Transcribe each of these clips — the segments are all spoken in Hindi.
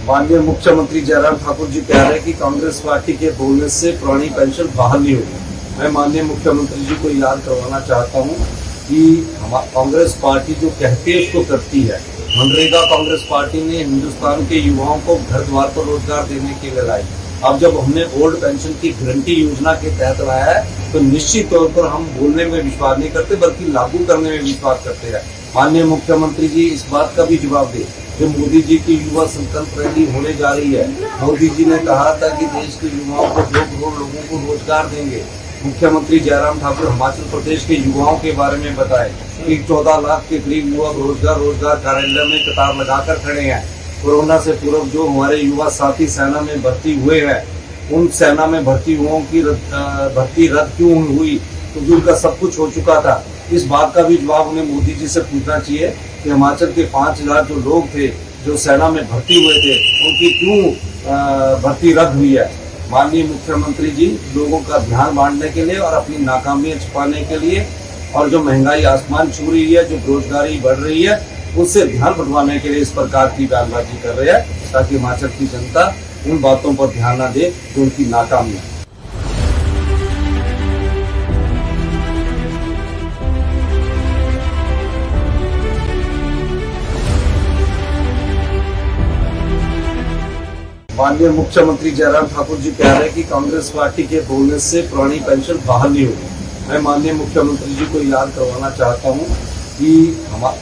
माननीय मुख्यमंत्री जयराम ठाकुर जी कह रहे हैं कि कांग्रेस पार्टी के बोलने से पुरानी पेंशन बहाल नहीं होगी। मैं माननीय मुख्यमंत्री जी को याद करवाना चाहता हूं कि कांग्रेस पार्टी जो कहती है उसको करती है। मनरेगा कांग्रेस पार्टी ने हिंदुस्तान के युवाओं को घर द्वार पर रोजगार देने के लिए लाई। अब जब हमने ओल्ड पेंशन की गारंटी योजना के तहत लाया है तो निश्चित तौर पर हम बोलने में विश्वास नहीं करते बल्कि लागू करने में विश्वास करते हैं। माननीय मुख्यमंत्री जी इस बात का भी जवाब दे जो मोदी जी की युवा संकल्प रैली होने जा रही है। मोदी जी ने कहा था कि देश के युवाओं को 2 करोड़ लोगों को रोजगार देंगे। मुख्यमंत्री जयराम ठाकुर हिमाचल प्रदेश के युवाओं के बारे में बताए कि 14 लाख के करीब युवा रोजगार कार्यालय में कतार लगाकर खड़े हैं। कोरोना से पूर्व जो हमारे युवा साथी सेना में भर्ती हुए हैं उन सेना में भर्ती हुओं की भर्ती रद्द क्यों हुई, क्योंकि उनका सब कुछ हो चुका था। इस बात का भी जवाब उन्हें मोदी जी से पूछना चाहिए कि हिमाचल के 5,000 जो लोग थे जो सेना में भर्ती हुए थे उनकी क्यों भर्ती रद्द हुई है। माननीय मुख्यमंत्री जी लोगों का ध्यान बांटने के लिए और अपनी नाकामियां छुपाने के लिए और जो महंगाई आसमान छू रही है, जो बेरोजगारी बढ़ रही है, उससे ध्यान भटकाने के लिए इस प्रकार की बयानबाजी कर रहे हैं ताकि हिमाचल की जनता उन बातों पर ध्यान न दे जो उनकी नाकामी है। माननीय मुख्यमंत्री जयराम ठाकुर जी कह रहे हैं कि कांग्रेस पार्टी के बोलने से पुरानी पेंशन बहाल नहीं होगी। मैं माननीय मुख्यमंत्री जी को याद करवाना चाहता हूं कि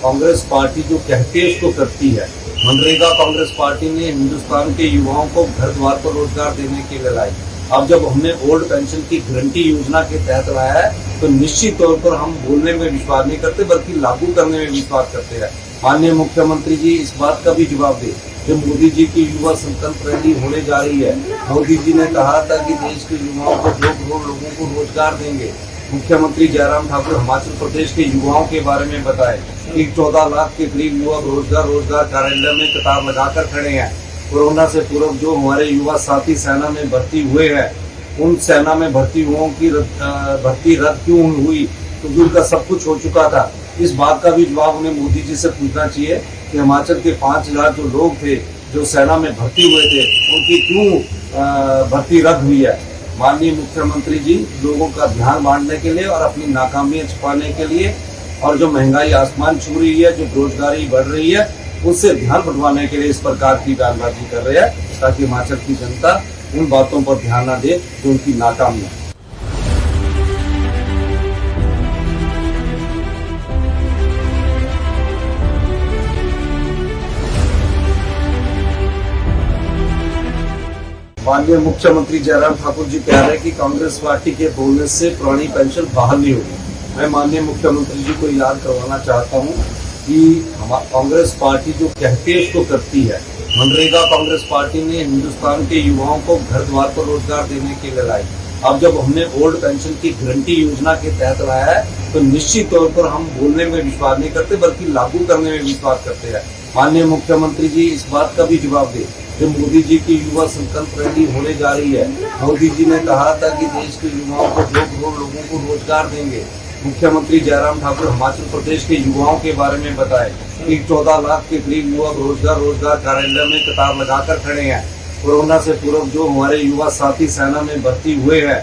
कांग्रेस पार्टी जो कहती है उसको करती है। मनरेगा कांग्रेस पार्टी ने हिंदुस्तान के युवाओं को घर द्वार पर रोजगार देने के लिए लाई। अब जब हमने ओल्ड पेंशन की गारंटी योजना के तहत लाया है तो निश्चित तौर पर हम बोलने में विश्वास नहीं करते बल्कि लागू करने में विश्वास करते हैं। माननीय मुख्यमंत्री जी इस बात का भी जवाब दे जो मोदी जी की युवा संकल्प रैली होने जा रही है। मोदी जी ने कहा था कि देश के युवाओं को 2 करोड़ लोगों को रोजगार देंगे। मुख्यमंत्री जयराम ठाकुर हिमाचल प्रदेश के युवाओं के बारे में बताए कि 14 लाख के करीब युवा रोजगार कार्यालय में कतार लगाकर खड़े हैं। कोरोना से पूर्व जो हमारे युवा साथी सेना में भर्ती हुए हैं उन सेना में भर्ती हुओं की भर्ती रद्द क्यों हुई, क्योंकि उनका सब कुछ हो चुका था। इस बात का भी जवाब उन्हें मोदी जी से पूछना चाहिए कि हिमाचल के 5,000 जो लोग थे जो सेना में भर्ती हुए थे उनकी क्यों भर्ती रद्द हुई है। माननीय मुख्यमंत्री जी लोगों का ध्यान बांटने के लिए और अपनी नाकामियां छुपाने के लिए और जो महंगाई आसमान छू रही है, जो बेरोजगारी बढ़ रही है, उससे ध्यान भटकाने के लिए इस प्रकार की बयानबाजी कर रहे हैं ताकि हिमाचल की जनता उन बातों पर ध्यान न दे जो उनकी नाकामी है। माननीय मुख्यमंत्री जयराम ठाकुर जी कह रहे हैं कि कांग्रेस पार्टी के बोलने से पुरानी पेंशन बहाल नहीं होगी। मैं माननीय मुख्यमंत्री जी को याद करवाना चाहता हूं कि कांग्रेस पार्टी जो कहती है उसको करती है। मनरेगा कांग्रेस पार्टी ने हिंदुस्तान के युवाओं को घर द्वार पर रोजगार देने के लिए लाई। अब जब हमने ओल्ड पेंशन की गारंटी योजना के तहत लाया है तो निश्चित तौर पर हम बोलने में विश्वास नहीं करते बल्कि लागू करने में विश्वास करते हैं। माननीय मुख्यमंत्री जी इस बात का भी जवाब दे जो मोदी जी की युवा संकल्प रैली होने जा रही है। मोदी जी ने कहा था कि देश के युवाओं को 2 करोड़ लोगों को रोजगार देंगे। मुख्यमंत्री जयराम ठाकुर हिमाचल प्रदेश के युवाओं के बारे में बताए कि 14 लाख के करीब युवा रोजगार कार्यालय में कतार लगाकर खड़े हैं। कोरोना से पूर्व जो हमारे युवा साथी सेना में भर्ती हुए हैं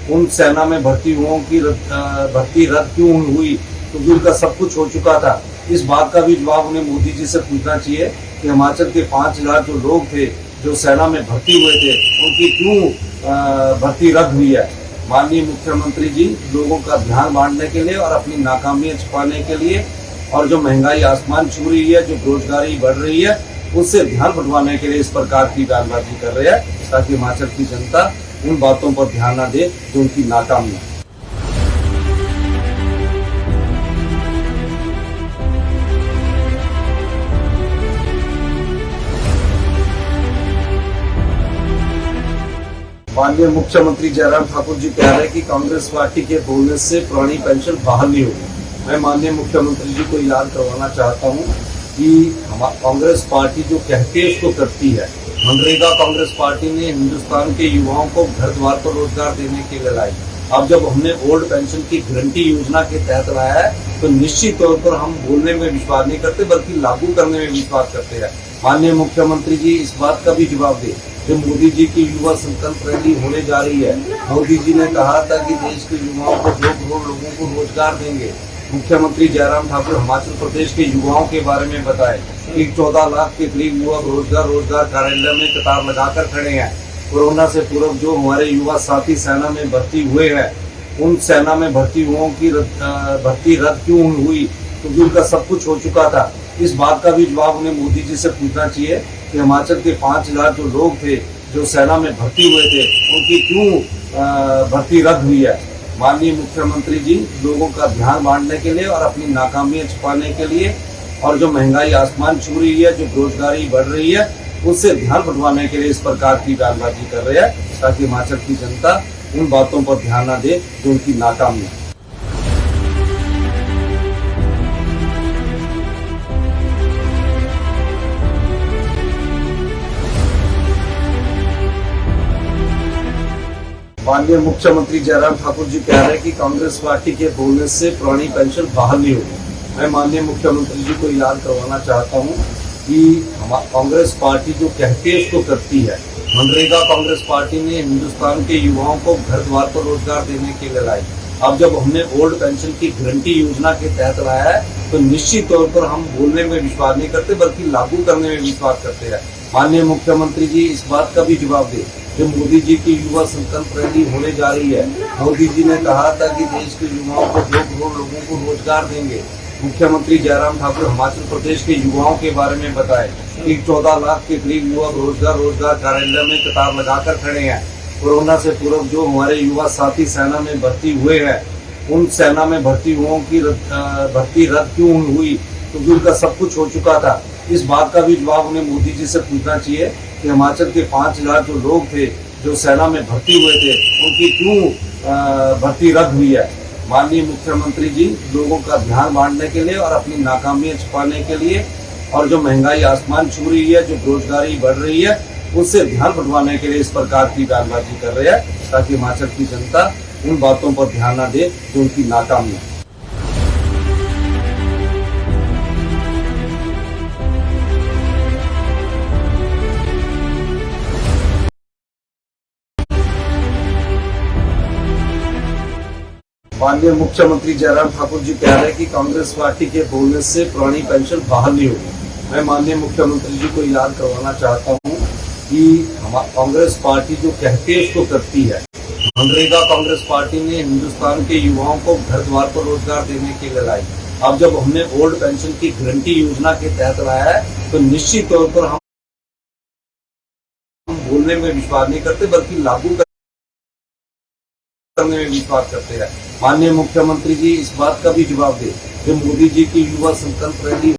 उन सेना में भर्ती हुओं की भर्ती रद्द क्यों हुई, क्योंकि उनका सब कुछ हो चुका था। इस बात का भी जवाब उन्हें मोदी जी से पूछना चाहिए कि हिमाचल के 5,000 जो लोग थे जो सेना में भर्ती हुए थे उनकी क्यों भर्ती रद्द हुई है। माननीय मुख्यमंत्री जी लोगों का ध्यान बांटने के लिए और अपनी नाकामियां छुपाने के लिए और जो महंगाई आसमान छू रही है, जो बेरोजगारी बढ़ रही है, उससे ध्यान भटकाने के लिए इस प्रकार की बयानबाजी कर रहे हैं ताकि हिमाचल की जनता उन बातों पर ध्यान न दे जो उनकी नाकामी है। माननीय मुख्यमंत्री जयराम ठाकुर जी कह रहे हैं कि कांग्रेस पार्टी के बोलने से पुरानी पेंशन बहाल नहीं होगी। मैं माननीय मुख्यमंत्री जी को याद करवाना चाहता हूं कि कांग्रेस पार्टी जो कहती है उसको करती है। मनरेगा कांग्रेस पार्टी ने हिंदुस्तान के युवाओं को घर द्वार पर रोजगार देने के लिए लाई। अब जब हमने ओल्ड पेंशन की गारंटी योजना के तहत लाया है तो निश्चित तौर पर हम बोलने में विश्वास नहीं करते बल्कि लागू करने में विश्वास करते हैं। माननीय मुख्यमंत्री जी इस बात का भी जवाब दे जो मोदी जी की युवा संकल्प रैली होने जा रही है। मोदी जी ने कहा था कि देश के युवाओं को 2 करोड़ लोगों को रोजगार देंगे। मुख्यमंत्री जयराम ठाकुर हिमाचल प्रदेश के युवाओं के बारे में बताए कि 14 लाख के करीब युवा रोजगार कार्यालय में कतार लगाकर खड़े हैं। कोरोना से पूर्व जो हमारे युवा साथी सेना में भर्ती हुए हैं, उन सेना में भर्ती युवाओं की भर्ती रद्द क्यों हुई, क्योंकि उनका सब कुछ हो चुका था। इस बात का भी जवाब उन्हें मोदी जी से पूछना चाहिए कि हिमाचल के 5000 जो लोग थे जो सेना में भर्ती हुए थे, उनकी क्यों भर्ती रद्द हुई है। माननीय मुख्यमंत्री जी लोगों का ध्यान बांटने के लिए और अपनी नाकामियां छिपाने के लिए और जो महंगाई आसमान छू रही है, जो बेरोजगारी बढ़ रही है, उससे ध्यान बंटवाने के लिए इस प्रकार की बयानबाजी कर रहे हैं ताकि हिमाचल की जनता उन बातों पर ध्यान न दे जो उनकी नाकामी है। माननीय मुख्यमंत्री जयराम ठाकुर जी कह रहे हैं कि कांग्रेस पार्टी के बोलने से पुरानी पेंशन बहाल नहीं होगी। मैं माननीय मुख्यमंत्री जी को याद करवाना चाहता हूं कि कांग्रेस पार्टी जो कहती है उसको करती है। मनरेगा कांग्रेस पार्टी ने हिंदुस्तान के युवाओं को घर द्वार पर रोजगार देने के लिए लाई। अब जब हमने ओल्ड पेंशन की गारंटी योजना के तहत लाया है तो निश्चित तौर पर हम बोलने में विश्वास नहीं करते बल्कि लागू करने में विश्वास करते हैं। माननीय मुख्यमंत्री जी इस बात का भी जवाब दे जो मोदी जी की युवा संकल्प रैली होने जा रही है। मोदी जी ने कहा था कि देश के युवाओं को 2 करोड़ लोगों को रोजगार देंगे। मुख्यमंत्री जयराम ठाकुर हिमाचल प्रदेश के युवाओं के बारे में बताए कि 14 लाख के करीब युवा रोजगार कार्यालय में कतार लगाकर खड़े हैं। कोरोना से पूर्व जो हमारे युवा साथी सेना में भर्ती हुए हैं, उन सेना में भर्ती युवाओं की भर्ती रद्द क्यों हुई, क्योंकि उनका सब कुछ हो चुका था। इस बात का भी जवाब उन्हें मोदी जी से पूछना चाहिए कि हिमाचल के 5000 जो लोग थे जो सेना में भर्ती हुए थे, उनकी क्यों भर्ती रद्द हुई है। माननीय मुख्यमंत्री जी लोगों का ध्यान बांटने के लिए और अपनी नाकामियां छिपाने के लिए और जो महंगाई आसमान छू रही है, जो बेरोजगारी बढ़ रही है, उससे ध्यान बंटवाने के लिए इस प्रकार की बयानबाजी कर रहे हैं ताकि हिमाचल की जनता उन बातों पर ध्यान न दे जो उनकी नाकामी है। माननीय मुख्यमंत्री जयराम ठाकुर जी कह रहे हैं कि कांग्रेस पार्टी के बोलने से पुरानी पेंशन बहाल नहीं होगी। मैं माननीय मुख्यमंत्री जी को याद करवाना चाहता हूं कि कांग्रेस पार्टी जो कहती है उसको करती है। मनरेगा कांग्रेस पार्टी ने हिंदुस्तान के युवाओं को घर द्वार पर रोजगार देने के लिए लाई। अब जब हमने ओल्ड पेंशन की गारंटी योजना के तहत लाया है तो निश्चित तौर पर हम बोलने में विश्वास नहीं करते बल्कि लागू करने में विश्वास करते हैं। माननीय मुख्यमंत्री जी इस बात का भी जवाब दे जो मोदी जी की युवा संकल्प रैली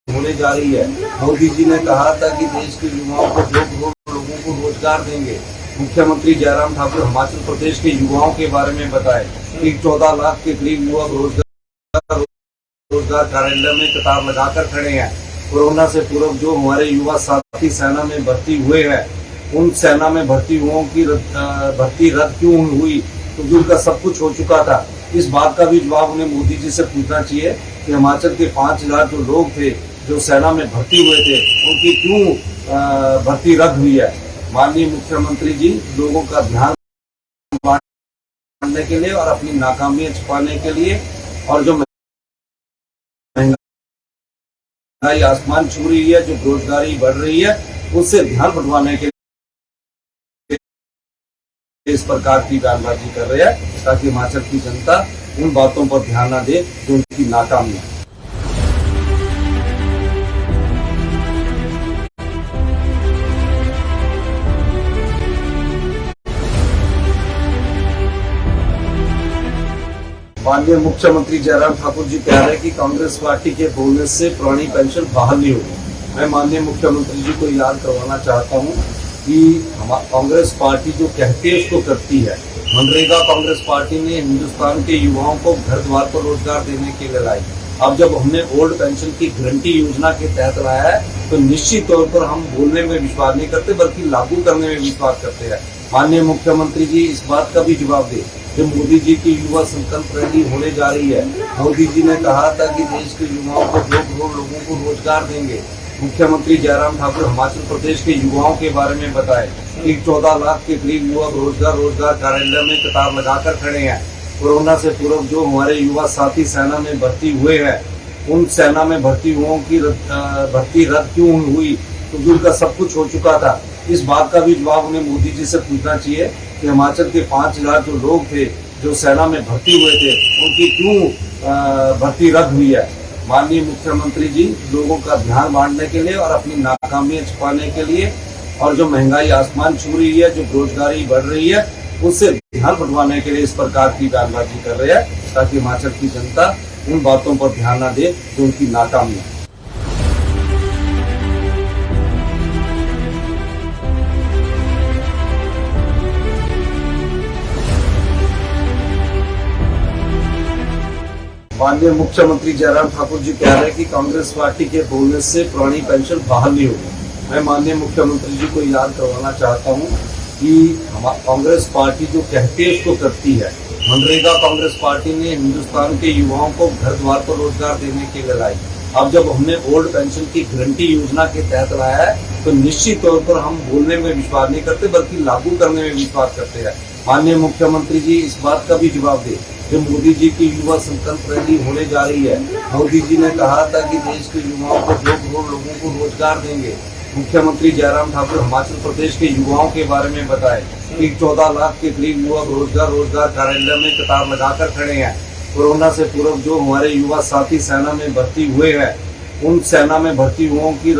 होने जा रही है। मोदी जी ने कहा था कि देश के युवाओं को 2 करोड़ लोगों को रोजगार देंगे। मुख्यमंत्री जयराम ठाकुर हिमाचल प्रदेश के युवाओं के बारे में बताए कि 14 लाख के करीब युवा रोजगार कार्यालय में कतार लगाकर खड़े हैं। कोरोना से पूर्व जो हमारे युवा साथी सेना में भर्ती हुए हैं, उन सेना में भर्ती युवाओं की भर्ती रद्द क्यों हुई, क्योंकि उनका सब कुछ हो चुका था। इस बात का भी जवाब उन्हें मोदी जी से पूछना चाहिए कि हिमाचल के 5000 जो लोग थे जो सेना में भर्ती हुए थे, उनकी क्यों भर्ती रद्द हुई है। माननीय मुख्यमंत्री जी लोगों का ध्यान बांटने के लिए और अपनी नाकामियां छिपाने के लिए और जो महंगाई आसमान छू रही है, जो बेरोजगारी बढ़ रही है, उससे ध्यान बंटवाने के लिए इस प्रकार की बयानबाजी कर रहे हैं ताकि हिमाचल की जनता उन बातों पर ध्यान न दे जो उनकी नाकामी है। माननीय मुख्यमंत्री जयराम ठाकुर जी कह रहे हैं कि कांग्रेस पार्टी के बोलने से पुरानी पेंशन बहाल नहीं होगी। मैं माननीय मुख्यमंत्री जी को याद करवाना चाहता हूं कि कांग्रेस पार्टी जो कहती है उसको करती है। मनरेगा कांग्रेस पार्टी ने हिंदुस्तान के युवाओं को घर द्वार पर रोजगार देने के लिए लाई। अब जब हमने ओल्ड पेंशन की गारंटी योजना के तहत लाया है तो निश्चित तौर पर हम बोलने में विश्वास नहीं करते बल्कि लागू करने में विश्वास करते हैं। माननीय मुख्यमंत्री जी इस बात का भी जवाब दे जो मोदी जी की युवा संकल्प रैली होने जा रही है। मोदी जी ने कहा था कि देश के युवाओं को 2 करोड़ लोगों को रोजगार देंगे। मुख्यमंत्री जयराम ठाकुर हिमाचल प्रदेश के युवाओं के बारे में बताए कि 14 लाख के करीब युवा रोजगार कार्यालय में कतार लगाकर खड़े हैं। कोरोना से पूर्व जो हमारे युवा साथी सेना में भर्ती हुए हैं, उन सेना में भर्ती युवाओं की भर्ती रद्द क्यों हुई, क्योंकि उनका सब कुछ हो चुका था। इस बात का भी जवाब उन्हें मोदी जी से पूछना चाहिए कि हिमाचल के 5,000 जो लोग थे जो सेना में भर्ती हुए थे, उनकी क्यों भर्ती रद्द हुई है। माननीय मुख्यमंत्री जी लोगों का ध्यान बांटने के लिए और अपनी नाकामियां छुपाने के लिए, और जो महंगाई आसमान छू रही है, जो बेरोजगारी बढ़ रही है, उससे ध्यान बंटवाने के लिए इस प्रकार की बयानबाजी कर रहे हैं, ताकि हिमाचल की जनता उन बातों पर ध्यान न दे जो उनकी नाकामी है। माननीय मुख्यमंत्री जयराम ठाकुर जी कह रहे हैं कि कांग्रेस पार्टी के बोलने से पुरानी पेंशन बहाल नहीं होगी। मैं माननीय मुख्यमंत्री जी को याद करवाना चाहता हूं कि कांग्रेस पार्टी जो कहती है उसको करती है। मनरेगा कांग्रेस पार्टी ने हिंदुस्तान के युवाओं को घर द्वार पर रोजगार देने के लिए लाई। अब जब हमने ओल्ड पेंशन की गारंटी योजना के तहत लाया है, तो निश्चित तौर पर हम बोलने में विश्वास नहीं करते बल्कि लागू करने में विश्वास करते हैं। माननीय मुख्यमंत्री जी इस बात का भी जवाब दे, जो मोदी जी की युवा संकल्प रैली होने जा रही है। मोदी जी ने कहा था कि देश के युवाओं को 2 करोड़ लोगों को रोजगार देंगे। मुख्यमंत्री जयराम ठाकुर हिमाचल प्रदेश के युवाओं के बारे में बताए कि 14 लाख के करीब युवा रोजगार कार्यालय में कतार लगाकर खड़े हैं। कोरोना से पूर्व जो हमारे युवा साथी सेना में भर्ती हुए हैं, उन सेना में भर्ती युवाओं की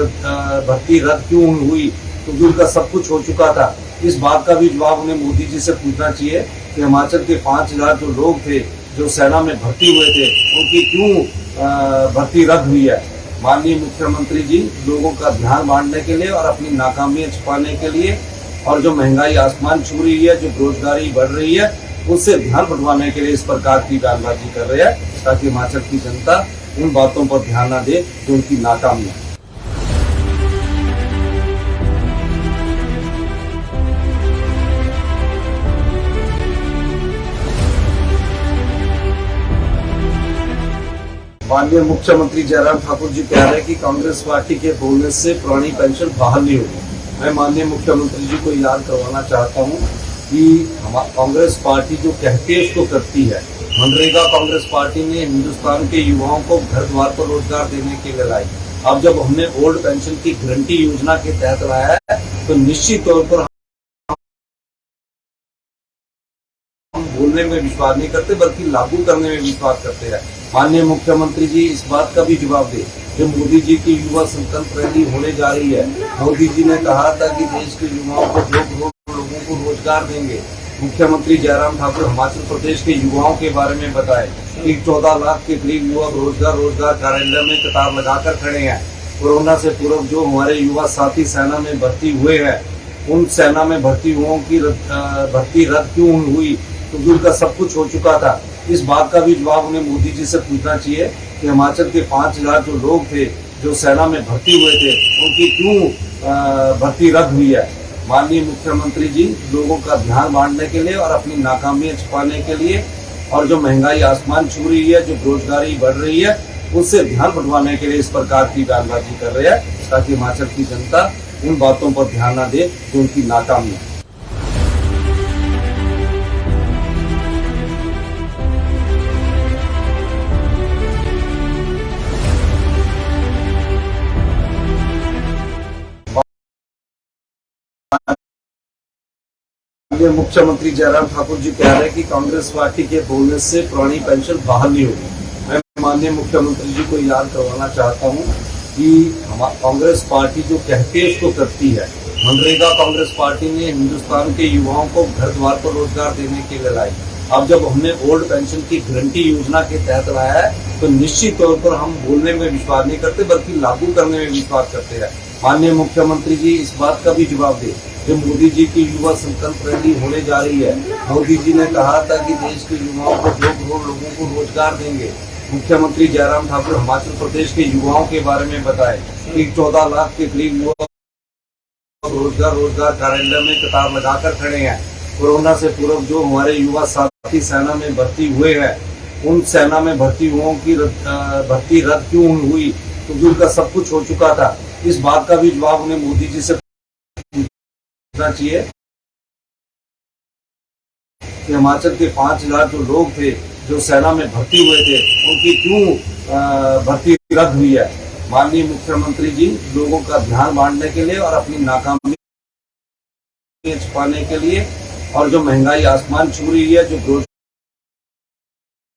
भर्ती रद्द क्यों हुई, क्योंकि उनका सब कुछ हो चुका था। इस बात का भी जवाब उन्हें मोदी जी से पूछना चाहिए कि हिमाचल के 5,000 जो लोग थे जो सेना में भर्ती हुए थे, उनकी क्यों भर्ती रद्द हुई है। माननीय मुख्यमंत्री जी लोगों का ध्यान बांटने के लिए और अपनी नाकामियां छुपाने के लिए, और जो महंगाई आसमान छू रही है, जो बेरोजगारी बढ़ रही है, उससे ध्यान बंटवाने के लिए इस प्रकार की बयानबाजी कर रहे हैं, ताकि हिमाचल की जनता उन बातों पर ध्यान न दे जो उनकी नाकामी है। माननीय मुख्यमंत्री जयराम ठाकुर जी कह रहे हैं कि कांग्रेस पार्टी के बोलने से पुरानी पेंशन बहाल नहीं होगी। मैं माननीय मुख्यमंत्री जी को याद करवाना चाहता हूं कि कांग्रेस पार्टी जो कहती है उसको करती है। मनरेगा कांग्रेस पार्टी ने हिंदुस्तान के युवाओं को घर द्वार पर रोजगार देने के लिए लाई। अब जब हमने ओल्ड पेंशन की गारंटी योजना के तहत लाया है, तो निश्चित तौर पर हम बोलने में विश्वास नहीं करते बल्कि लागू करने में विश्वास करते हैं। माननीय मुख्यमंत्री जी इस बात का भी जवाब दे, जो मोदी जी की युवा संकल्प रैली होने जा रही है। मोदी जी ने कहा था कि देश के युवाओं को 2 करोड़ लोगों को रोजगार देंगे। मुख्यमंत्री जयराम ठाकुर हिमाचल प्रदेश के युवाओं के बारे में बताए कि 14 लाख के करीब युवा रोजगार कार्यालय में कतार लगाकर खड़े हैं। कोरोना से पूर्व जो हमारे युवा साथी सेना में भर्ती हुए हैं, उन सेना में भर्ती युवाओं की भर्ती रद्द क्यों हुई, क्योंकि उनका सब कुछ हो चुका था। इस बात का भी जवाब उन्हें मोदी जी से पूछना चाहिए कि हिमाचल के 5,000 जो लोग थे जो सेना में भर्ती हुए थे, उनकी क्यों भर्ती रद्द हुई है। माननीय मुख्यमंत्री जी लोगों का ध्यान बांटने के लिए और अपनी नाकामियां छुपाने के लिए, और जो महंगाई आसमान छू रही है, जो बेरोजगारी बढ़ रही है, उससे ध्यान बंटवाने के लिए इस प्रकार की बयानबाजी कर रहे हैं, ताकि हिमाचल की जनता उन बातों पर ध्यान न दे जो उनकी नाकामी है। मुख्यमंत्री जयराम ठाकुर जी कह रहे हैं कि कांग्रेस पार्टी के बोलने से पुरानी पेंशन बहाल नहीं होगी। मैं माननीय मुख्यमंत्री जी को याद करवाना चाहता हूं कि कांग्रेस पार्टी जो कहती है उसको करती है। मनरेगा कांग्रेस पार्टी ने हिंदुस्तान के युवाओं को घर द्वार पर रोजगार देने के लिए लाई। अब जब हमने ओल्ड पेंशन की गारंटी योजना के तहत लाया है, तो निश्चित तौर पर हम बोलने में विश्वास नहीं करते बल्कि लागू करने में विश्वास करते हैं। माननीय मुख्यमंत्री जी इस बात का भी जवाब दे, जो मोदी जी की युवा संकल्प रैली होने जा रही है। मोदी जी ने कहा था कि देश के युवाओं को 2 करोड़ लोगों को रोजगार देंगे। मुख्यमंत्री जयराम ठाकुर हिमाचल प्रदेश के युवाओं के बारे में बताए कि 14 लाख के करीब युवा रोजगार कार्यालय में कतार लगाकर खड़े हैं। कोरोना से पूर्व जो हमारे युवा साथी सेना में भर्ती हुए हैं, उन सेना में भर्ती युवाओं की भर्ती रद्द क्यों हुई, क्योंकि उनका सब कुछ हो चुका था। इस बात का भी जवाब उन्हें मोदी जी से पूछना चाहिए कि हिमाचल के 5,000 जो लोग थे जो सेना में भर्ती हुए थे उनकी क्यों भर्ती रद्द हुई है। माननीय मुख्यमंत्री जी लोगों का ध्यान बांटने के लिए और अपनी नाकामी छुपाने के लिए और जो महंगाई आसमान छू रही है, जो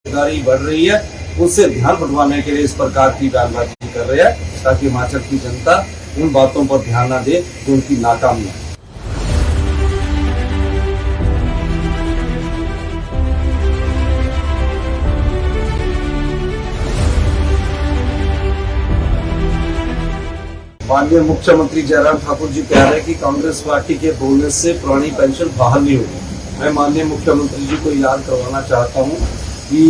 बेरोजगारी बढ़ रही है, उससे ध्यान बंटवाने के लिए इस प्रकार की बयानबाजी कर रहे हैं ताकि हिमाचल की जनता उन बातों पर ध्यान न दे जो उनकी नाकामी है। माननीय मुख्यमंत्री जयराम ठाकुर जी कह रहे हैं कि कांग्रेस पार्टी के बोलने से पुरानी पेंशन बहाल नहीं होगी। मैं माननीय मुख्यमंत्री जी को याद करवाना चाहता हूं कि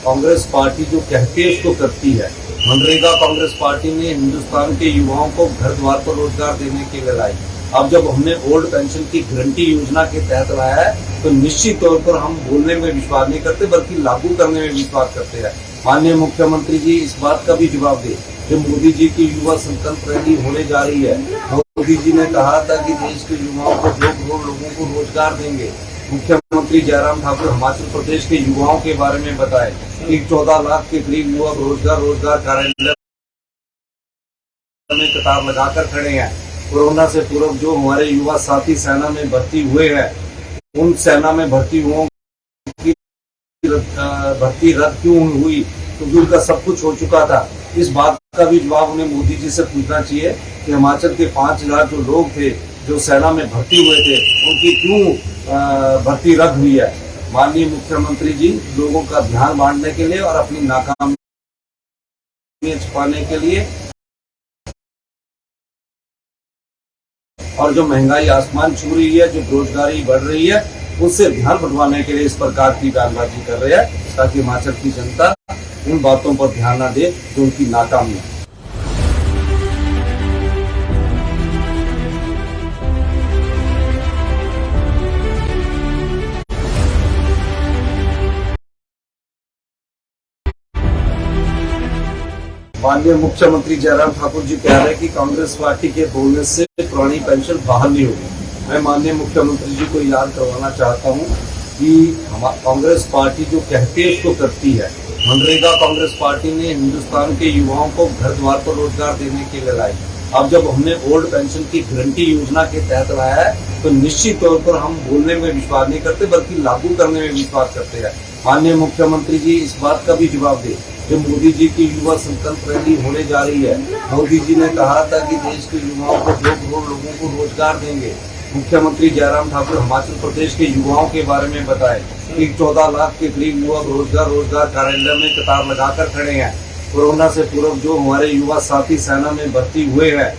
कांग्रेस पार्टी जो कहती है उसको करती है। मनरेगा कांग्रेस पार्टी ने हिंदुस्तान के युवाओं को घर द्वार पर रोजगार देने के लिए लाई। अब जब हमने ओल्ड पेंशन की गारंटी योजना के तहत लाया है तो निश्चित तौर पर हम बोलने में विश्वास नहीं करते बल्कि लागू करने में विश्वास करते हैं। माननीय मुख्यमंत्री जी इस बात का भी जवाब दे जो मोदी जी की युवा संकल्प रैली होने जा रही है। मोदी जी ने कहा था कि देश के युवाओं को 2 करोड़ लोगों को रोजगार देंगे। मुख्यमंत्री जयराम ठाकुर हिमाचल प्रदेश के युवाओं के बारे में बताए कि 14 लाख के करीब युवा रोजगार कार्यालय में कतार लगाकर खड़े हैं। कोरोना से पूर्व जो हमारे युवा साथी सेना में भर्ती हुए हैं, उन सेना में भर्ती हुओं की भर्ती रद्द क्यों हुई, क्योंकि उनका सब कुछ हो चुका था। इस बात का भी जवाब उन्हें मोदी जी से पूछना चाहिए कि हिमाचल के 5,000 जो लोग थे जो सेना में भर्ती हुए थे उनकी क्यों भर्ती रद्द हुई है। माननीय मुख्यमंत्री जी लोगों का ध्यान बांटने के लिए और अपनी नाकामी छुपाने के लिए और जो महंगाई आसमान छू रही है, जो बेरोजगारी बढ़ रही है, उससे ध्यान बंटवाने के लिए इस प्रकार की बयानबाजी कर रहे हैं ताकि हिमाचल की जनता उन बातों पर ध्यान न दे जो उनकी नाकामी है। माननीय मुख्यमंत्री जयराम ठाकुर जी कह रहे हैं कि कांग्रेस पार्टी के बोलने से पुरानी पेंशन बहाल नहीं होगी। मैं माननीय मुख्यमंत्री जी को याद करवाना चाहता हूं कि कांग्रेस पार्टी जो कहती है उसको करती है। मनरेगा कांग्रेस पार्टी ने हिंदुस्तान के युवाओं को घर द्वार पर रोजगार देने के लिए लाई। अब जब हमने ओल्ड पेंशन की गारंटी योजना के तहत लाया है तो निश्चित तौर पर हम बोलने में विश्वास नहीं करते बल्कि लागू करने में विश्वास करते हैं। माननीय मुख्यमंत्री जी इस बात का भी जवाब दे जो मोदी जी की युवा संकल्प रैली होने जा रही है। मोदी जी ने कहा था कि देश के युवाओं को 2 करोड़ लोगों को रोजगार देंगे। मुख्यमंत्री जयराम ठाकुर हिमाचल प्रदेश के युवाओं के बारे में बताए कि 14 लाख के करीब युवा रोजगार कार्यालय में कतार लगाकर खड़े हैं। कोरोना से पूर्व जो हमारे युवा साथी सेना में भर्ती हुए हैं,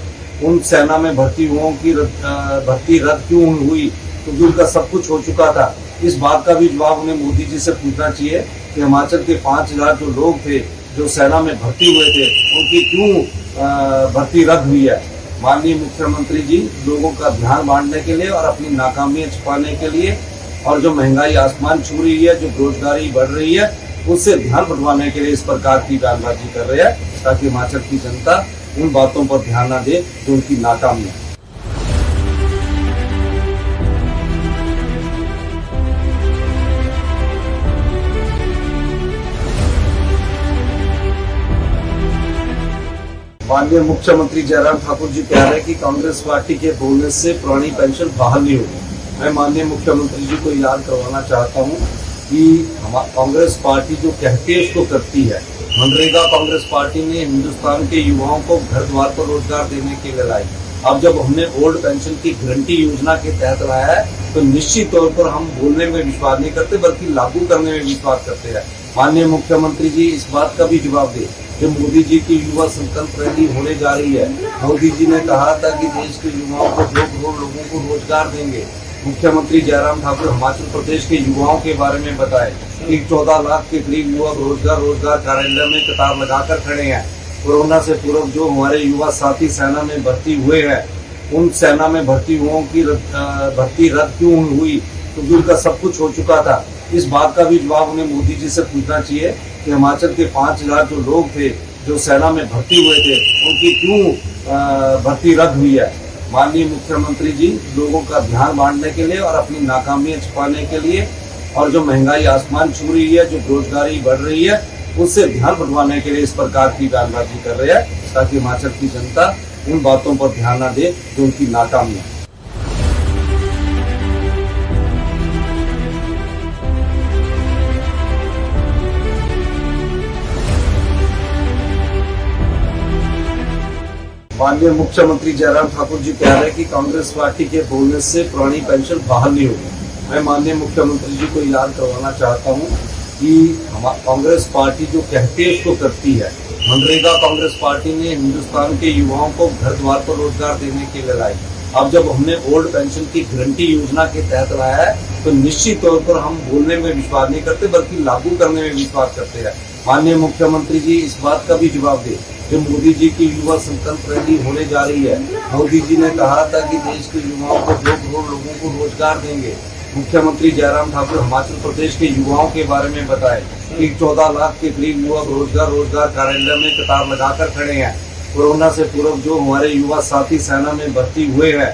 उन सेना में भर्ती हुओं की भर्ती रद्द क्यों हुई, क्योंकि उनका सब कुछ हो चुका था। इस बात का भी जवाब उन्हें मोदी जी से पूछना चाहिए कि हिमाचल के 5,000 जो लोग थे जो सेना में भर्ती हुए थे उनकी क्यों भर्ती रद्द हुई है। माननीय मुख्यमंत्री जी लोगों का ध्यान बांटने के लिए और अपनी नाकामी छुपाने के लिए और जो महंगाई आसमान छू रही है, जो बेरोजगारी बढ़ रही है, उससे ध्यान बंटवाने के लिए इस प्रकार की बयानबाजी कर रहे हैं ताकि हिमाचल की जनता उन बातों पर ध्यान न दे जो उनकी नाकामी है। माननीय मुख्यमंत्री जयराम ठाकुर जी कह रहे हैं कि कांग्रेस पार्टी के बोलने से पुरानी पेंशन बहाल नहीं होगी। मैं माननीय मुख्यमंत्री जी को याद करवाना चाहता हूं कि कांग्रेस पार्टी जो कहती है उसको करती है। मनरेगा कांग्रेस पार्टी ने हिंदुस्तान के युवाओं को घर द्वार पर रोजगार देने के लिए लाई। अब जब हमने ओल्ड पेंशन की गारंटी योजना के तहत लाया है तो निश्चित तौर पर हम बोलने में विश्वास नहीं करते बल्कि लागू करने में विश्वास करते हैं। माननीय मुख्यमंत्री जी इस बात का भी जवाब दे जो मोदी जी की युवा संकल्प रैली होने जा रही है। मोदी जी ने कहा था कि देश के युवाओं को 2 करोड़ लोगों को रोजगार देंगे। मुख्यमंत्री जयराम ठाकुर हिमाचल प्रदेश के युवाओं के बारे में बताए कि 14 लाख के करीब युवा रोजगार कार्यालय में कतार लगाकर खड़े हैं। कोरोना से पूर्व जो हमारे युवा साथी सेना में भर्ती हुए हैं, उन सेना में भर्ती हुओं की भर्ती रद्द क्यों हुई, क्योंकि उनका सब कुछ हो चुका था। इस बात का भी जवाब उन्हें मोदी जी से पूछना चाहिए कि हिमाचल के 5,000 जो लोग थे जो सेना में भर्ती हुए थे उनकी क्यों भर्ती रद्द हुई है। माननीय मुख्यमंत्री जी लोगों का ध्यान बांटने के लिए और अपनी नाकामियां छिपाने के लिए और जो महंगाई आसमान छू रही है, जो बेरोजगारी बढ़ रही है, उससे ध्यान बंटवाने के लिए इस प्रकार की बयानबाजी कर रहे हैं ताकि हिमाचल की जनता उन बातों पर ध्यान न दे जो उनकी नाकामी है। माननीय मुख्यमंत्री जयराम ठाकुर जी कह रहे हैं कि कांग्रेस पार्टी के बोलने से पुरानी पेंशन बहाल नहीं होगी। मैं माननीय मुख्यमंत्री जी को याद करवाना चाहता हूं कि कांग्रेस पार्टी जो कहती है उसको करती है। मनरेगा कांग्रेस पार्टी ने हिंदुस्तान के युवाओं को घर द्वार पर रोजगार देने के लिए लाई। अब जब हमने ओल्ड पेंशन की गारंटी योजना के तहत लाया है तो निश्चित तौर पर हम बोलने में विश्वास नहीं करते बल्कि लागू करने में विश्वास करते हैं। माननीय मुख्यमंत्री जी इस बात का भी जवाब दे जो मोदी जी की युवा संकल्प रैली होने जा रही है। मोदी जी ने कहा था कि देश के युवाओं को 2 करोड़ लोगों को रोजगार देंगे। मुख्यमंत्री जयराम ठाकुर हिमाचल प्रदेश के युवाओं के बारे में बताए कि 14 लाख के करीब युवा रोजगार कार्यालय में कतार लगाकर खड़े हैं। कोरोना से पूर्व जो हमारे युवा साथी सेना में भर्ती हुए हैं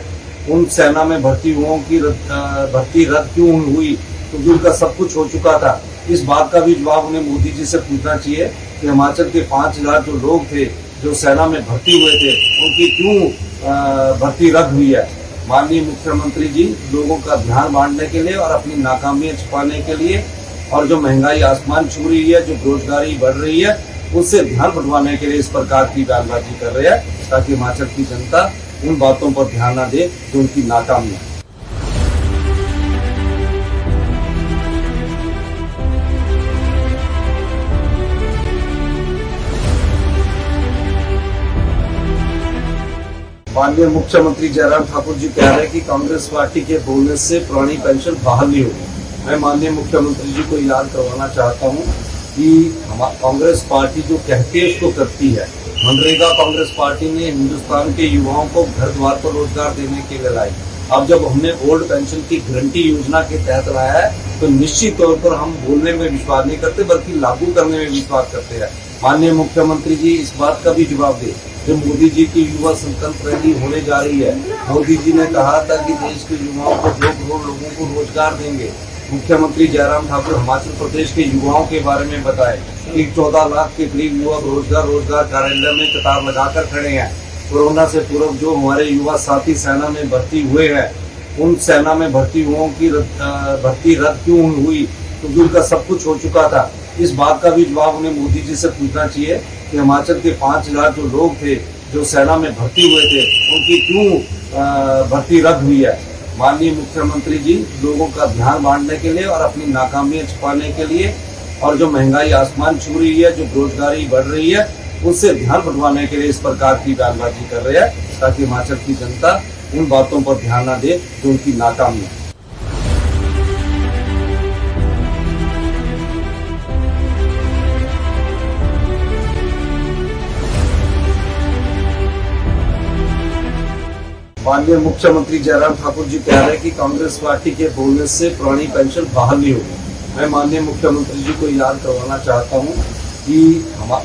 उन सेना में भर्ती हुओं की भर्ती रद्द क्यों हुई, क्योंकि उनका सब कुछ हो चुका था। इस बात का भी जवाब उन्हें मोदी जी से पूछना चाहिए कि हिमाचल के 5000 जो लोग थे जो सेना में भर्ती हुए थे उनकी क्यों भर्ती रद्द हुई है। माननीय मुख्यमंत्री जी लोगों का ध्यान बांटने के लिए और अपनी नाकामियां छिपाने के लिए और जो महंगाई आसमान छू रही है, जो बेरोजगारी बढ़ रही है, उससे ध्यान बंटवाने के लिए इस प्रकार की बयानबाजी कर रहे हैं ताकि हिमाचल की जनता उन बातों पर ध्यान न दे जो उनकी नाकामी है। माननीय मुख्यमंत्री जयराम ठाकुर जी कह रहे हैं कि कांग्रेस पार्टी के बोलने से पुरानी पेंशन बहाल नहीं होगी। मैं माननीय मुख्यमंत्री जी को याद करवाना चाहता हूं कि कांग्रेस पार्टी जो कहती है उसको करती है। मनरेगा कांग्रेस पार्टी ने हिंदुस्तान के युवाओं को घर द्वार पर रोजगार देने के लिए लाई। अब जब हमने ओल्ड पेंशन की गारंटी योजना के तहत लाया है तो निश्चित तौर पर हम बोलने में विश्वास नहीं करते बल्कि लागू करने में विश्वास करते हैं। माननीय मुख्यमंत्री जी इस बात का भी जवाब दे जो मोदी जी की युवा संकल्प रैली होने जा रही है। मोदी जी ने कहा था कि देश के युवाओं को 2 करोड़ लोगों को रोजगार देंगे। मुख्यमंत्री जयराम ठाकुर हिमाचल प्रदेश के युवाओं के बारे में बताए कि 14 लाख के करीब युवा रोजगार कार्यालय में कतार लगाकर खड़े हैं। कोरोना से पूर्व जो हमारे युवा साथी सेना में भर्ती हुए हैं उन सेना में भर्ती हुओं की भर्ती रद्द क्यों हुई, क्योंकि उनका सब कुछ हो चुका था। इस बात का भी जवाब उन्हें मोदी जी से पूछना चाहिए कि हिमाचल के 5000 जो लोग थे जो सेना में भर्ती हुए थे उनकी क्यों भर्ती रद्द हुई है। माननीय मुख्यमंत्री जी लोगों का ध्यान बांटने के लिए और अपनी नाकामियां छिपाने के लिए और जो महंगाई आसमान छू रही है, जो बेरोजगारी बढ़ रही है, उससे ध्यान बंटवाने के लिए इस प्रकार की बयानबाजी कर रहे हैं ताकि हिमाचल की जनता उन बातों पर ध्यान न दे जो उनकी नाकामी है। माननीय मुख्यमंत्री जयराम ठाकुर जी कह रहे हैं कि कांग्रेस पार्टी के बोलने से पुरानी पेंशन बहाल नहीं होगी। मैं माननीय मुख्यमंत्री जी को याद करवाना चाहता हूं कि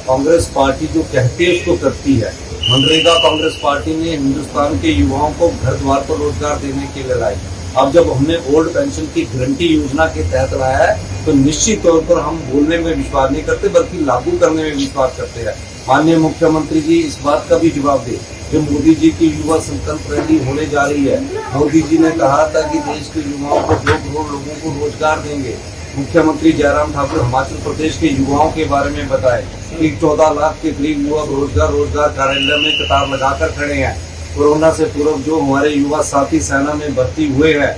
कांग्रेस पार्टी जो कहती है उसको करती है। मनरेगा कांग्रेस पार्टी ने हिंदुस्तान के युवाओं को घर द्वार पर रोजगार देने के लिए लाई। अब जब हमने ओल्ड पेंशन की गारंटी योजना के तहत लाया है तो निश्चित तौर पर हम बोलने में विश्वास नहीं करते बल्कि लागू करने में विश्वास करते हैं। माननीय मुख्यमंत्री जी इस बात का भी जवाब दे जो मोदी जी की युवा संकल्प रैली होने जा रही है। मोदी जी ने कहा था कि देश के युवाओं को 2 करोड़ लोगों को रोजगार देंगे। मुख्यमंत्री जयराम ठाकुर हिमाचल प्रदेश के युवाओं के बारे में बताए कि 14 लाख के करीब युवा रोजगार कार्यालय में कतार लगाकर खड़े हैं। कोरोना से पूर्व जो हमारे युवा साथी सेना में भर्ती हुए हैं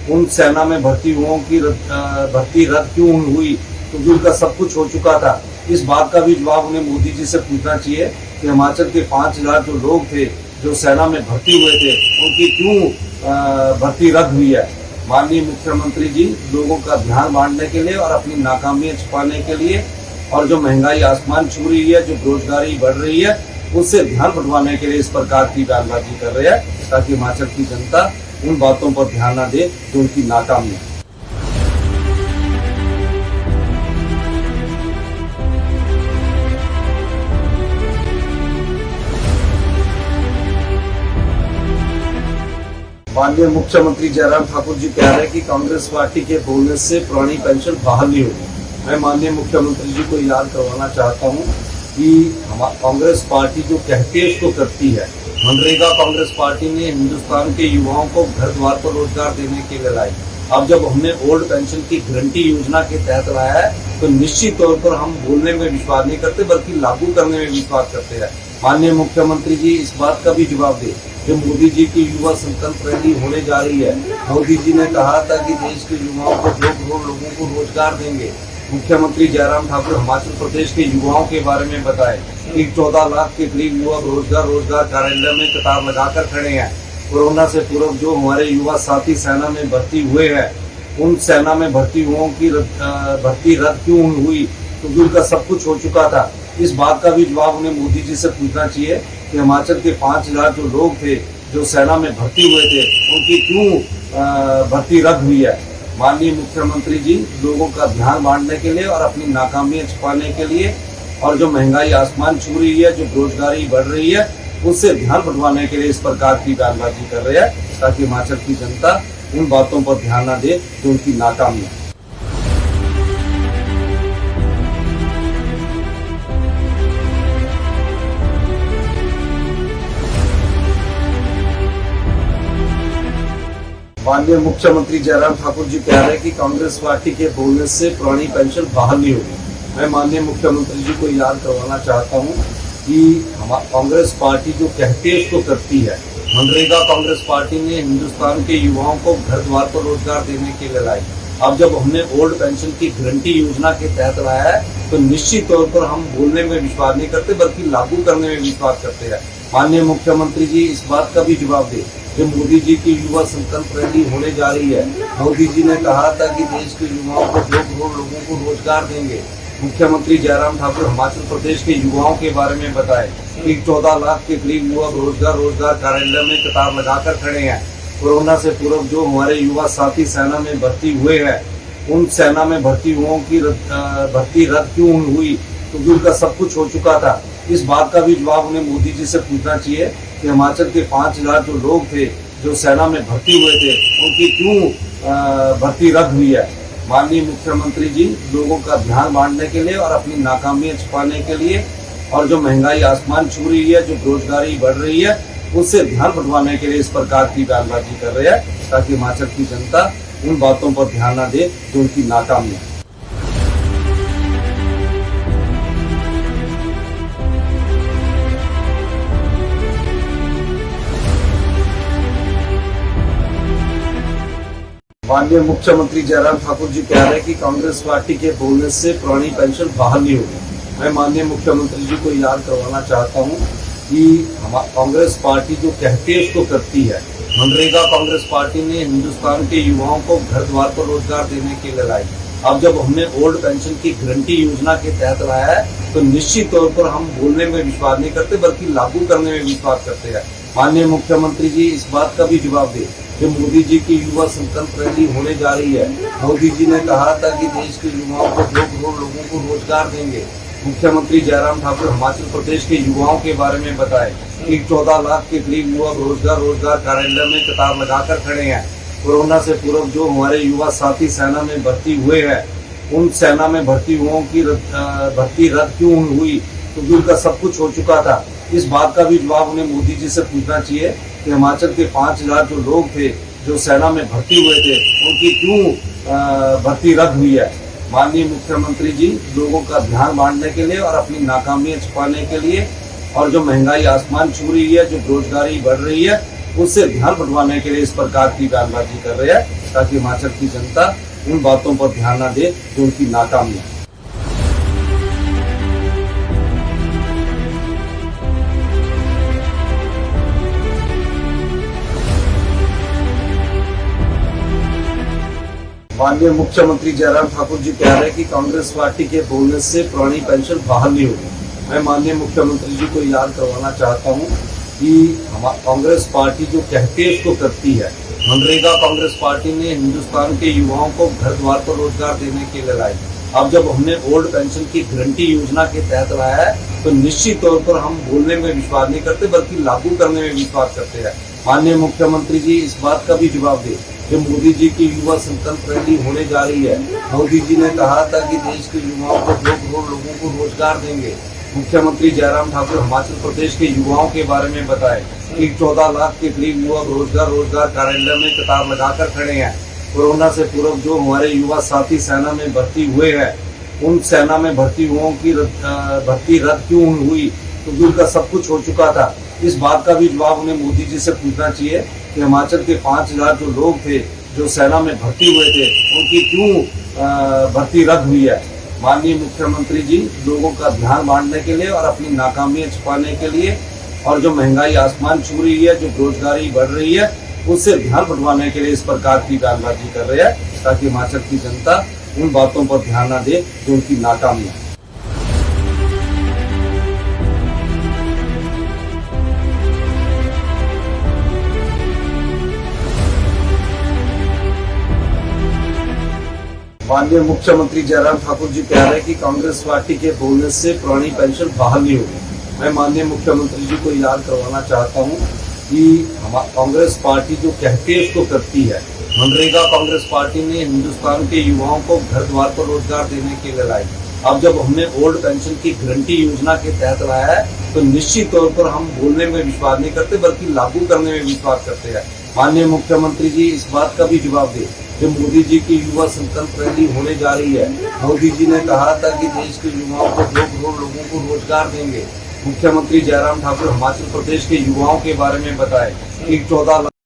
उन सेना में भर्ती हुओं की भर्ती रद्द क्यों हुई, क्योंकि उनका सब कुछ हो चुका था। इस बात का भी जवाब उन्हें मोदी जी से पूछना चाहिए कि हिमाचल के 5000 जो लोग थे जो सेना में भर्ती हुए थे उनकी क्यों भर्ती रद्द हुई है। माननीय मुख्यमंत्री जी लोगों का ध्यान बांटने के लिए और अपनी नाकामियां छिपाने के लिए और जो महंगाई आसमान छू रही है, जो बेरोजगारी बढ़ रही है, उससे ध्यान बंटवाने के लिए इस प्रकार की बयानबाजी कर रहे हैं ताकि हिमाचल की जनता उन बातों पर ध्यान न दे जो उनकी नाकामी है। माननीय मुख्यमंत्री जयराम ठाकुर जी कह रहे हैं कि कांग्रेस पार्टी के बोलने से पुरानी पेंशन बहाल नहीं होगी। मैं माननीय मुख्यमंत्री जी को याद करवाना चाहता हूं कि कांग्रेस पार्टी जो कहती है उसको करती है। मनरेगा कांग्रेस पार्टी ने हिंदुस्तान के युवाओं को घर द्वार पर रोजगार देने के लिए लाई। अब जब हमने ओल्ड पेंशन की गारंटी योजना के तहत लाया है तो निश्चित तौर पर हम बोलने में विश्वास नहीं करते बल्कि लागू करने में विश्वास करते हैं। माननीय मुख्यमंत्री जी इस बात का भी जवाब दे जो मोदी जी की युवा संकल्प रैली होने जा रही है। मोदी जी ने कहा था कि देश के युवाओं को 2 करोड़ लोगों को रोजगार देंगे। मुख्यमंत्री जयराम ठाकुर हिमाचल प्रदेश के युवाओं के बारे में बताए कि 14 लाख के करीब युवा रोजगार कार्यालय में कतार लगाकर खड़े हैं। कोरोना से पूर्व जो हमारे युवा साथी सेना में भर्ती हुए हैं उन सेना में भर्ती हुओं की भर्ती रद्द क्यों हुई, क्योंकि उनका सब कुछ हो चुका था। इस बात का भी जवाब उन्हें मोदी जी से पूछना चाहिए कि हिमाचल के 5000 जो लोग थे जो सेना में भर्ती हुए थे उनकी क्यों भर्ती रद्द हुई है। माननीय मुख्यमंत्री जी लोगों का ध्यान बांटने के लिए और अपनी नाकामियां छुपाने के लिए और जो महंगाई आसमान छू रही है, जो बेरोजगारी बढ़ रही है, उससे ध्यान बंटवाने के लिए इस प्रकार की बयानबाजी कर रहे हैं ताकि हिमाचल की जनता उन बातों पर ध्यान न दे जो उनकी नाकामी है। माननीय मुख्यमंत्री जयराम ठाकुर जी कह रहे हैं कि कांग्रेस पार्टी के बोलने से पुरानी पेंशन बहाल नहीं होगी। मैं माननीय मुख्यमंत्री जी को याद करवाना चाहता हूं कि कांग्रेस पार्टी जो कहती है उसको करती है। मनरेगा कांग्रेस पार्टी ने हिंदुस्तान के युवाओं को घर द्वार पर रोजगार देने के लिए लाई। अब जब हमने ओल्ड पेंशन की गारंटी योजना के तहत लाया है तो निश्चित तौर पर हम बोलने में विश्वास नहीं करते बल्कि लागू करने में विश्वास करते हैं। माननीय मुख्यमंत्री जी इस बात का भी जवाब दे जो मोदी जी की युवा संकल्प रैली होने जा रही है। मोदी जी ने कहा था कि देश के युवाओं को 2 करोड़ लोगों को रोजगार देंगे। मुख्यमंत्री जयराम ठाकुर हिमाचल प्रदेश के युवाओं के बारे में बताए कि 14 लाख के करीब युवा रोजगार कार्यालय में कतार लगाकर खड़े हैं। कोरोना से पूर्व जो हमारे युवा साथी सेना में भर्ती हुए हैं उन सेना में भर्ती हुओं की भर्ती रद्द क्यों हुई, क्योंकि उनका सब कुछ हो चुका था। इस बात का भी जवाब उन्हें मोदी जी से पूछना चाहिए कि हिमाचल के 5000 जो लोग थे जो सेना में भर्ती हुए थे उनकी क्यों भर्ती रद्द हुई है। माननीय मुख्यमंत्री जी लोगों का ध्यान बांटने के लिए और अपनी नाकामियां छुपाने के लिए और जो महंगाई आसमान छू रही है, जो बेरोजगारी बढ़ रही है, उससे ध्यान बंटवाने के लिए इस प्रकार की बयानबाजी कर रहे हैं ताकि हिमाचल की जनता उन बातों पर ध्यान न दे जो उनकी नाकामी है। माननीय मुख्यमंत्री जयराम ठाकुर जी कह रहे हैं कि कांग्रेस पार्टी के बोलने से पुरानी पेंशन बहाल नहीं होगी। मैं माननीय मुख्यमंत्री जी को याद करवाना चाहता हूं कि कांग्रेस पार्टी जो कहती है उसको करती है। मनरेगा कांग्रेस पार्टी ने हिंदुस्तान के युवाओं को घर द्वार पर रोजगार देने के लिए लाई। अब जब हमने ओल्ड पेंशन की गारंटी योजना के तहत लाया है तो निश्चित तौर पर हम बोलने में विश्वास नहीं करते बल्कि लागू करने में विश्वास करते हैं। माननीय मुख्यमंत्री जी इस बात का भी जवाब दे जो मोदी जी की युवा संकल्प रैली होने जा रही है। मोदी जी ने कहा था कि देश के युवाओं को 2 करोड़ लोगों को रोजगार देंगे। मुख्यमंत्री जयराम ठाकुर हिमाचल प्रदेश के युवाओं के बारे में बताए कि 14 लाख के करीब युवा रोजगार कार्यालय में कतार लगाकर खड़े हैं। कोरोना से पूर्व जो हमारे युवा साथी सेना में भर्ती हुए हैं उन सेना में भर्ती हुओं की भर्ती रद्द क्यों हुई, क्योंकि उनका सब कुछ हो चुका था। इस बात का भी जवाब उन्हें मोदी जी से पूछना चाहिए कि हिमाचल के 5000 जो लोग थे जो सेना में भर्ती हुए थे उनकी क्यों भर्ती रद्द हुई है। माननीय मुख्यमंत्री जी लोगों का ध्यान बांटने के लिए और अपनी नाकामियां छुपाने के लिए और जो महंगाई आसमान छू रही है, जो बेरोजगारी बढ़ रही है, उससे ध्यान बंटवाने के लिए इस प्रकार की बयानबाजी कर रहे हैं ताकि हिमाचल की जनता उन बातों पर ध्यान न दे जो उनकी नाकामी है। माननीय मुख्यमंत्री जयराम ठाकुर जी कह रहे हैं कि कांग्रेस पार्टी के बोलने से पुरानी पेंशन बहाल नहीं होगी। मैं माननीय मुख्यमंत्री जी को याद करवाना चाहता हूं कि कांग्रेस पार्टी जो कहती है उसको करती है। मनरेगा कांग्रेस पार्टी ने हिंदुस्तान के युवाओं को घर द्वार पर रोजगार देने के लिए लाई। अब जब हमने ओल्ड पेंशन की गारंटी योजना के तहत लाया है तो निश्चित तौर पर हम बोलने में विश्वास नहीं करते बल्कि लागू करने में विश्वास करते हैं। माननीय मुख्यमंत्री जी इस बात का भी जवाब दे, जो मोदी जी की युवा संकल्प रैली होने जा रही है। मोदी जी ने कहा था कि देश के युवाओं को 2 करोड़ लोगों को रोजगार देंगे। मुख्यमंत्री जयराम ठाकुर हिमाचल प्रदेश के युवाओं के बारे में बताए कि 14 लाख के करीब युवा रोजगार कार्यालय में कतार लगाकर खड़े हैं। कोरोना से पूर्व जो हमारे युवा साथी सेना में भर्ती हुए हैं, उन सेना में भर्ती हुओं की भर्ती रद्द क्यों हुई, क्योंकि उनका सब कुछ हो चुका था। इस बात का भी जवाब उन्हें मोदी जी से पूछना चाहिए कि हिमाचल के 5000 जो लोग थे जो सेना में भर्ती हुए थे, उनकी क्यों भर्ती रद्द हुई है। माननीय मुख्यमंत्री जी लोगों का ध्यान बांटने के लिए और अपनी नाकामियां छुपाने के लिए, और जो महंगाई आसमान छू रही है, जो बेरोजगारी बढ़ रही है, उससे ध्यान बंटवाने के लिए इस प्रकार की बयानबाजी कर रहे हैं, ताकि हिमाचल की जनता उन बातों पर ध्यान न दे जो उनकी नाकामी है। माननीय मुख्यमंत्री जयराम ठाकुर जी कह रहे हैं कि कांग्रेस पार्टी के बोलने से पुरानी पेंशन बहाल नहीं होगी। मैं माननीय मुख्यमंत्री जी को याद करवाना चाहता हूं कि कांग्रेस पार्टी जो कहती है उसको करती है। मनरेगा कांग्रेस पार्टी ने हिंदुस्तान के युवाओं को घर द्वार पर रोजगार देने के लिए लाई। अब जब हमने ओल्ड पेंशन की गारंटी योजना के तहत लाया है, तो निश्चित तौर पर हम बोलने में विश्वास नहीं करते बल्कि लागू करने में विश्वास करते हैं। माननीय मुख्यमंत्री जी इस बात का भी जवाब दे, जो मोदी जी की युवा संकल्प रैली होने जा रही है। मोदी जी ने कहा था कि देश के युवाओं को 2 करोड़ लोगों को रोजगार देंगे। मुख्यमंत्री जयराम ठाकुर हिमाचल प्रदेश के युवाओं के बारे में बताए कि 14